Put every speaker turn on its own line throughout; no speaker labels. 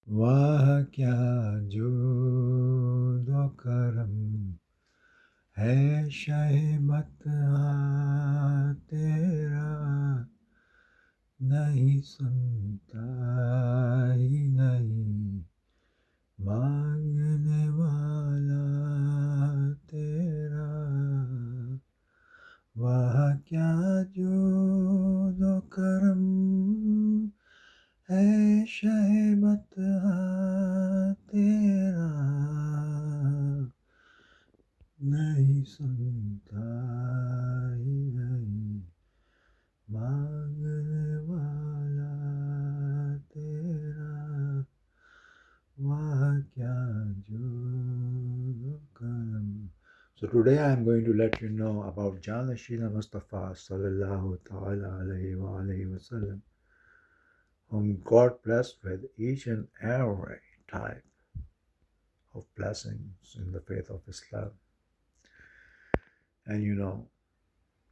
واہ کیا جود و کرم ہے شہ مطلع تیرا، نہیں سنتا ہی نہیں مانگنے والا تیرا، واہ کیا جود و کرم ہے شہ مطلع تیرا، نہیں سنتا ہی نہیں مانگنے والا تیرا، واہ کیا جود و کرم. So today I am going to let you know about Janashina Mustafa sallallahu ta'ala alayhi wa alayhi wa sallam, whom God blessed with each and every type of blessings in the faith of Islam. And you know,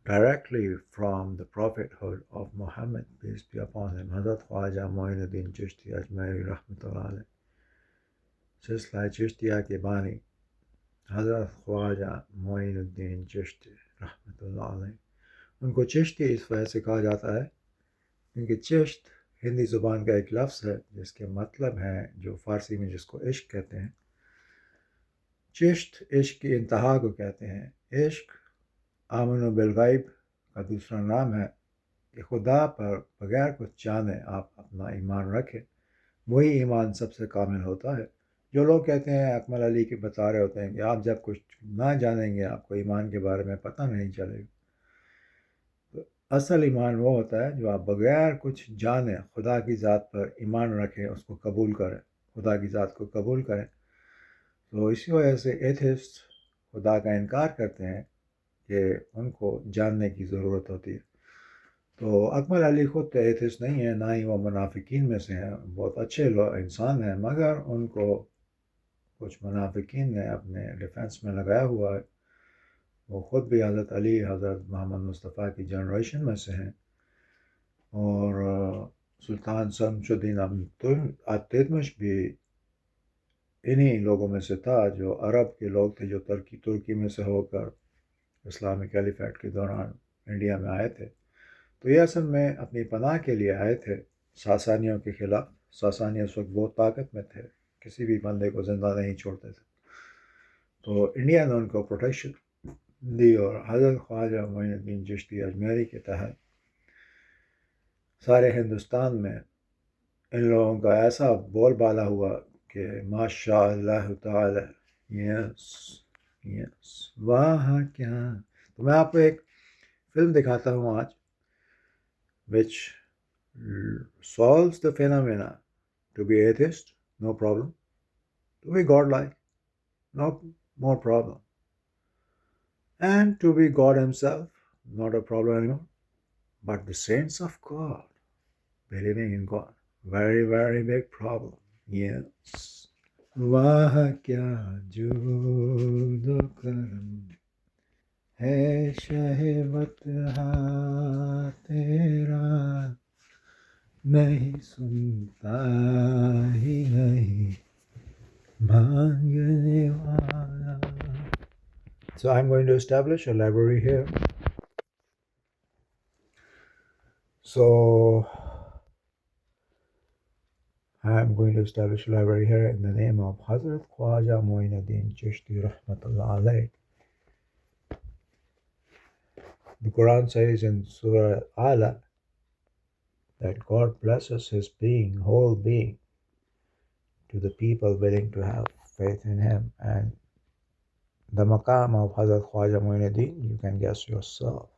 directly from the prophethood of Muhammad, peace be upon him, Hazrat Khwaja Moinuddin Chishti Ajmeri Rahmatullah alayh, Silsila Chishtiya ke Bani حضرت خواجہ معین الدین چشتی رحمۃ اللہ علیہ. ان کو چشتی اس وجہ سے کہا جاتا ہے کیونکہ چشت ہندی زبان کا ایک لفظ ہے جس کے مطلب ہے، جو فارسی میں جس کو عشق کہتے ہیں. چشت عشق کی انتہا کو کہتے ہیں. عشق آمن بالغیب کا دوسرا نام ہے کہ خدا پر بغیر کچھ جانے آپ اپنا ایمان رکھیں. وہی ایمان سب سے کامل ہوتا ہے. جو لوگ کہتے ہیں، اکمل علی کے بتا رہے ہوتے ہیں کہ آپ جب کچھ نہ جانیں گے آپ کو ایمان کے بارے میں پتہ نہیں چلے گا. تو اصل ایمان وہ ہوتا ہے جو آپ بغیر کچھ جانے خدا کی ذات پر ایمان رکھیں، اس کو قبول کریں، خدا کی ذات کو قبول کریں. تو اسی وجہ سے ایتھسٹ خدا کا انکار کرتے ہیں کہ ان کو جاننے کی ضرورت ہوتی ہے. تو اکمل علی خود تو ایتھسٹ نہیں ہے، نہ ہی وہ منافقین میں سے ہیں. بہت اچھے انسان ہیں، مگر ان کو کچھ منافقین نے اپنے ڈیفنس میں لگایا ہوا ہے. وہ خود بھی حضرت علی، حضرت محمد مصطفیٰ کی جنریشن میں سے ہیں، اور سلطان شمس الدین التتمش بھی انہی لوگوں میں سے تھا، جو عرب کے لوگ تھے جو ترکی میں سے ہو کر اسلامی کیلیفیٹ کے دوران انڈیا میں آئے تھے. تو یہ اصل میں اپنی پناہ کے لیے آئے تھے ساسانیوں کے خلاف. ساسانی اس وقت بہت طاقت میں تھے، کسی بھی بندے کو زندہ نہیں چھوڑتے تھے. تو انڈیا نے ان کو پروٹیکشن دی، اور حضرت خواجہ معین الدین چشتی اجمیری کے تحت سارے ہندوستان میں ان لوگوں کا ایسا بول بالا ہوا کہ ماشاء اللہ تعالی. یس یس، واہ کیا. تو میں آپ کو ایک فلم دکھاتا ہوں آج which solves the phenomena. To be atheist, no problem. To be godlike, no more problem. And to be God himself, not a problem anymore. But the saints of God, believing in God, very, very big problem. Yes. واہ کیا جود و کرم ہے شہ بطحہ تیرا، نہیں سنتا ہی نہیں مانگنے والا. So I'm going to establish a library here. So I'm going to establish a library here in the name of Hazrat Khwaja Moinuddin Chishti Rahmatullah alayh. The Quran says in Surah Ala that God blesses his being, whole being, to the people willing to have faith in him. And the maqam of Hazrat Khwaja Moinuddin, you can guess yourself.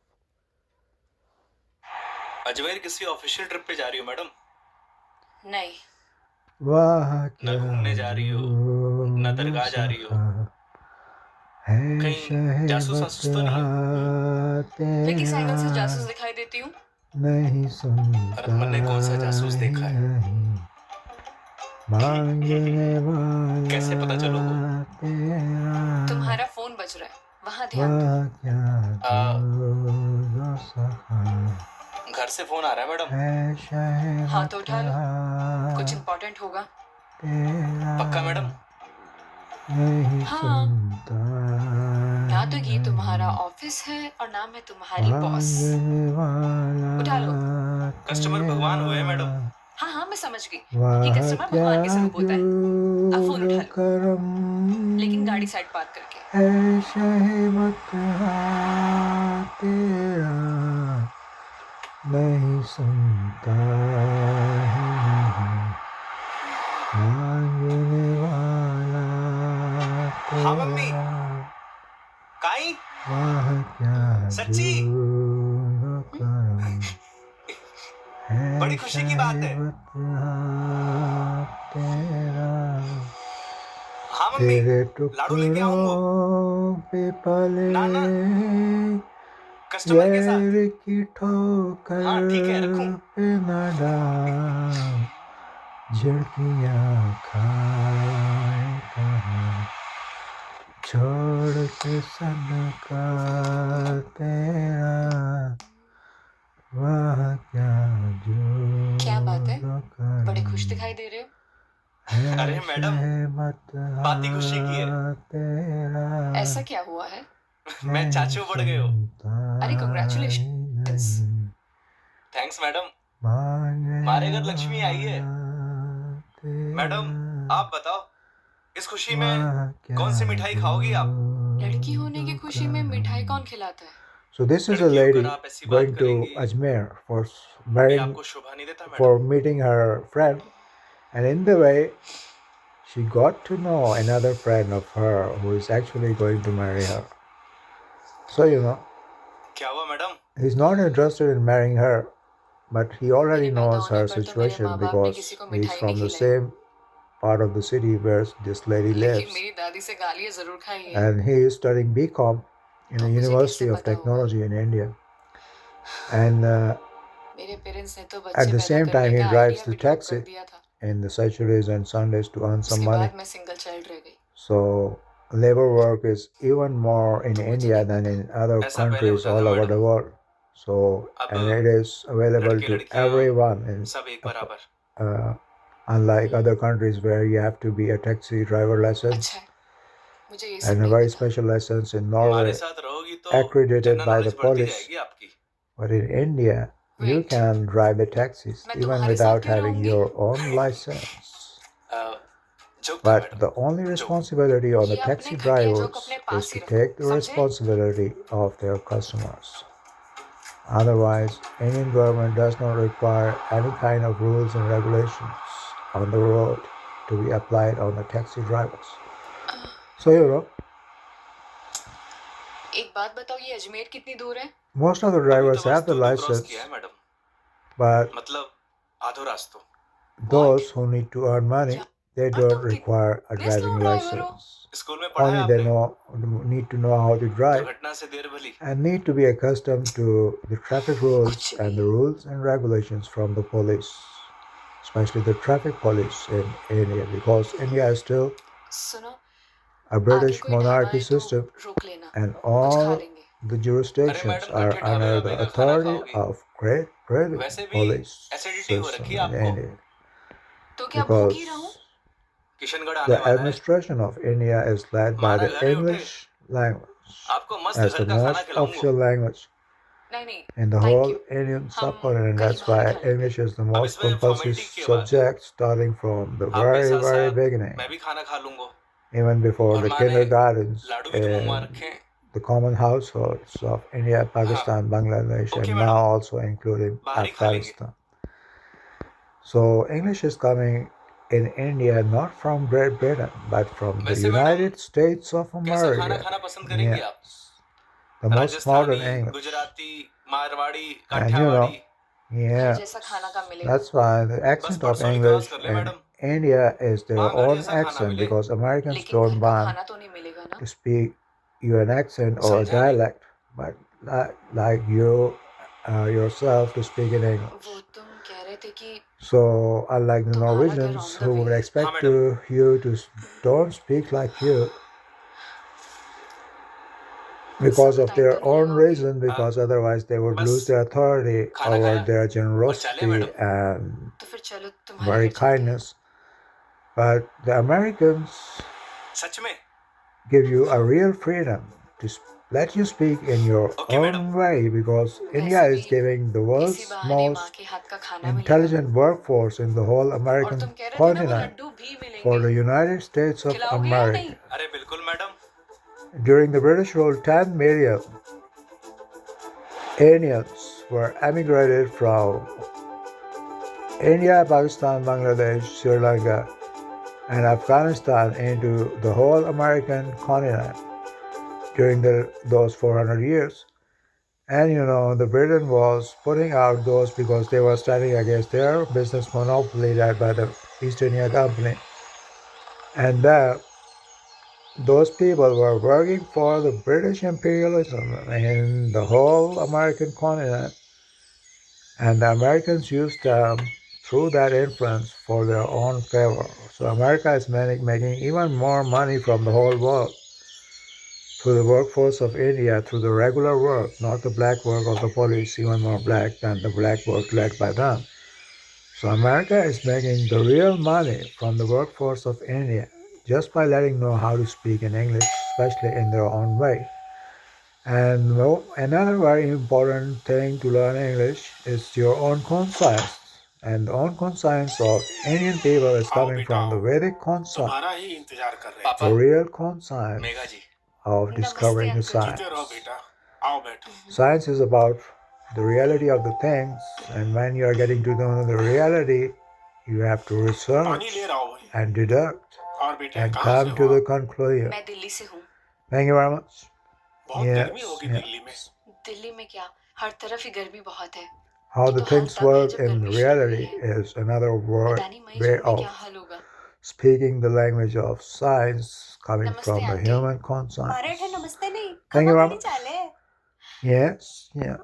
Ajmer کسی official trip پہ جا رہی ہو madam? نہیں.
واہ
نہ
کیا
گھومنے جا رہی ہو، نہ درگاہ جا رہی ہو،
ہے
کہیں
شہ
جاسوس واسوس تو نہیں ہو؟ پھر کس اینگل سے
تیرا،
جاسوس دکھائی دیتی ہوں؟
نہیں
اور
سنتا
من نے کون سا جاسوس
ہی
دیکھا ہے؟
نہیں مانگنے والا
کیسے پتا چلو گو؟
تیرا،
تمہارا فون بج رہا ہے، وہاں دھیان دو.
واہ کیا جود و سخا
گھر سے فون آ رہا ہے میڈم.
ہے شہ
ہاں تو اٹھا لو، کچھ
مطلع.
امپورٹنٹ ہوگا. पक्का मैडम?
नहीं
हाँ।
सुनता
ना तो ये तुम्हारा
नहीं
ऑफिस है और ना मैं तुम्हारी बॉस।
मांगने वाला
उठा लो।
कस्टमर भगवान हुए मैडम।
हाँ हाँ मैं समझ गई। ये
वह
कस्टमर
क्या
भगवान के स्वरूप होता है। अब फोन
जो
उठा लो,
करम
लेकिन गाड़ी साइड पार्क करके।
है शहमत तेरा नहीं सुनता ही नहीं मांगने वाला
हाँ मम्मी।
तेरा
काई
वह क्या
सच्ची
जो करम है
बड़ी खुशी की बात है।
शहमत तेरा
हाँ मम्मी,
तेरे
लाडू लेके आऊंगा।
टुकड़ों पे पले
ना ना, कस्टमर के साथ।
गैर की ठोकर
हाँ ठीक है, रखूं?
पे न डाल झड़कियाँ खाए कहाँ छोड़ के सदका तेरा वह क्या जो
क्या बात है?
करम
बड़े खुश दिखाई दे रहे हो।
है
अरे मैडम,
शहमत
बात ही खुशी की है।
तेरा
ऐसा क्या हुआ है?
मैं
नहीं
चाचू बढ़ गए हो।
सुनता
अरे
ही
कंग्रेचुलेशंस।
नहीं
थैंक्स मैडम।
मांगने
हमारे घर लक्ष्मी आई है।
वाला
मैडम,
तेरा
आप बताओ, इस खुशी में
वह क्या
कौन सी मिठाई खाओगी आप?
लड़की होने की
जो
खुशी में मिठाई
करम
कौन खिलाता है?
So this is a
लड़की होकर
lady
आप ऐसी बात
going to
करेंगी,
Ajmer for
ये
marrying,
आपको शोभा नहीं देता
for
madam?
meeting her friend, and in the way she got to know another friend of her who is actually going to marry her. So
क्या हुआ madam?
he's not interested in marrying her, but he already
मेरे पैदा
knows
होने
her
पर तो मेरे
situation
माँ बाप ने किसी
because
को
he's
मिठाई नहीं
from the
खिलाई,
same part of the city where this lady
लेकिन
lives,
मेरी दादी से गालियाँ जरूर खाई है।
and he is studying BCom in
तो
the
मुझे
University
कैसे
of
पता होगा?
Technology in India, and
मेरे पेरेंट्स ने तो
at
बच्चे
the
पैदा
same time
करने
he
का
drives
आइडिया
the
भी ड्रॉप कर
taxi
दिया था।
in the Saturdays and Sundays to earn some
उसके
money.
बाद मैं सिंगल चाइल्ड रह गई।
So labor work is even more in
तो मुझे
India
नहीं
than
पता।
in other
ऐसा पहले
countries
होता था
all over
madam,
the world. So
अब
and it is available
लड़के
to
लड़कियां
everyone in
सब एक बराबर।
unlike other countries where you have to be a taxi driver license
अच्छा है, मुझे ये सब
and a
नहीं
very
पता।
special license in
हमारे
Norway
साथ रहोगी तो
accredited
general
by the
knowledge बढ़ती
police.
जाएगी आपकी।
But in India, you
wait,
can drive the taxis
मैं
even
तुम्हारे साथ
without
क्यों
having
रहूंगी?
your own license.
जोक था
But
madam,
the only
joke.
responsibility on the
ये अपने
taxi
घटिया जोक अपने
drivers is
pass he
to
रखो,
take the
समझे?
responsibility of their customers. Otherwise, Indian government does not require any kind of rules and regulations on the road to be applied on the taxi drivers. So
एक बात बताओ, ये अजमेर कितनी दूर है?
most of the
अभी तो
drivers
बस
have the
दो क्रॉस
license,
किया है मैडम,
but
मतलब आधो रास्तों।
those who need to earn money, they
यार
don't
तुम
require a
कितने स्लो
driving
ड्राइवर हो?
license.
स्कूल में पढ़ा है
Only they
आपने?
need to know how to drive
दुर्घटना से देर भली।
and need to be accustomed to the traffic rules
कुछ
and the
नहीं।
rules and regulations from the police, especially the traffic police in India, because India is still
सुनो,
a
आगे
British
कोई dhaba
monarchy
है तो
system
रोक लेना,
and
कुछ खा
all
लेंगे।
the
अरे
jurisdictions
मैडम,
are
गड्ढे ढाबे
under the
वाबे का खाना
authority
खाओगी?
of Great Britain
वैसे भी
police
एसिडिटी हो रखी
system
है
in
आपको।
India,
तो क्या भूखी रहूं?
because
किशनगढ़ आने
the
वाला है,
administration of India is led by
हमारा
the
घर है उठे,
English language
आपको मस्त
as
घर
the
का खाना
most
खिलाऊंगा।
official language
नहीं नहीं,
in the
thank
whole
you,
Indian
हम
subcontinent.
कहीं
That's
बाहर
why
खा लेंगे।
English is the
अब
most
इसमें
compulsory
फॉर्मेलिटी की बात है,
subject starting from the
आपके
very,
साथ
very
साथ
beginning,
मैं भी खाना खा लूंगा।
even before
और
the
माँ ने
kindergartens
लाडू भी तो मंगवा
in
रखे हैं।
the common households of India,
हाँ,
Pakistan, Bangladesh,
okay
and now
madam,
also including
बाहर ही खा लेंगे।
Afghanistan. So English is coming in India not from Great Britain, but from the
वैसे मैडम,
United States of
कैसा खाना
America.
खाना पसंद करेंगी आप?
Yes, the most modern
Rajasthani,
English.
Gujarati, Marwari,
And
Kathiawadi?
घर
yes,
जैसा खाना कहाँ मिलेगा?
that's why the
बस
accent of
परसों ही क्रॉस
English
कर ले
in
madam,
India is their
वहाँ घर
own
जैसा खाना
accent
मिले।
because Americans
लेकिन
don't
घर का
want
खाना तो नहीं मिलेगा ना?
to speak you an accent or a
समझा नहीं।
dialect, but like you yourself to speak in English.
वो तुम कह रहे थे कि
So unlike the
तुम्हारा घर
Norwegians
on the
who
way
would
है।
हाँ
expect
madam,
to you to don't speak like you because
ज्यादा
of
टाइम
their
तो नहीं
own
लगाओगे?
reason, because otherwise they would
बस
lose their authority
खाना
over
खाया
their
और चले
generosity
मैडम।
and
तो फिर चलो तुम्हारे
very
घर चलते हैं।
kindness. But the Americans
सच में?
give you a real freedom to let you speak in your
Okay,
own
madam.
way because India
वैसे
is
भी
giving the
इसी
world's
बहाने माँ
most
के हाथ का खाना मिलेगा
intelligent workforce in the whole
और
American
तुम कह रहे थे ना वो
continent
लड्डू भी
for
मिलेंगे
the United States of
खिलाओगे या नहीं
America.
अरे बिल्कुल madam.
During the British rule, 10 million Indians were emigrated from India, Pakistan, Bangladesh, Sri Lanka, and Afghanistan into the whole American continent during those 400 years. And the Britain was putting out those because they were standing against their business monopoly led by the East India Company. And those people were working for the British imperialism in the whole American continent. And the Americans used them through that influence for their own favor. So America is making even more money from the whole world through the workforce of India, through the regular work, not the black work of the police, even more black than the black work led by them. So America is making the real money from the workforce of India just by letting know how to speak in English, especially in their own way. And another very important thing to learn English is your own conscience. And the own conscience of Indian people is coming from the Vedic conscience,
तुम्हारा ही इंतजार कर रहे हैं.
the
पापा,
real conscience
Megha ji.
of discovering the
नमस्ते, uncle.
science.
जीते रहो बेटा. आओ बैठो.
Science is about the reality of the things, and when you are getting to know the reality, you have to
पानी
research
ले रहा हूँ भाई.
and deduct
और बेटा
and
कहाँ से
come
हो
to the
आप?
conclusion.
मैं दिल्ली से हूँ
Thank you very much.
बहुत गर्मी
Yes,
होगी दिल्ली में.
yes.
दिल्ली में क्या हर तरफ ही गर्मी बहुत है
How
ये
the
तो हाल
things
तब है
work
जब
in
गर्मी शुरू हुई
reality
है
is another word,
पता नहीं मई
way
जून में
of
क्या हाल होगा
speaking the language of science coming
नमस्ते
from the
aunty
human conscience.
Marathi नमस्ते नहीं
Thank you very
खमाखाली
much.
चाले
Yes, yes,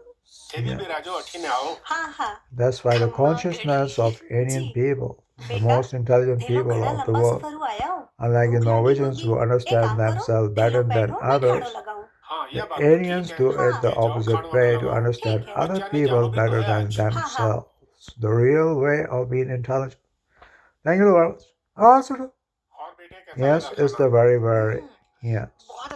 टेबल
yes.
पे राजो अठी ने आओ.
हाँ हाँ
That's why the
खम्मा
consciousness
Garhi
of Indian
ji
people, the
बेटा
most intelligent
ये लोग
people
घड़ा
of the
लंबा
world,
सफर हुआ आया हो
unlike the
भूख लगी
Norwegians
होगी
who
एक
understand
काम करो
themselves
तुम
better
लोग
than
बैठो मैं
others,
खाड़ो लगाऊं
हाँ
the
यह बात तो
aliens
ठीक है.
do
हाँ
it the
ले जाओ
opposite
खाड़ो
way
वाना
to
लगाओ.
understand
ठीक है
other
जाने
people
जानो भी तो
better
है
than
आज.
हाँ हाँ
themselves. The real way of being intelligent. Thank you very much. Oh,
और बेटे कैसा
yes,
लगा
it's
खाना?
the very, very, yes.
बहुत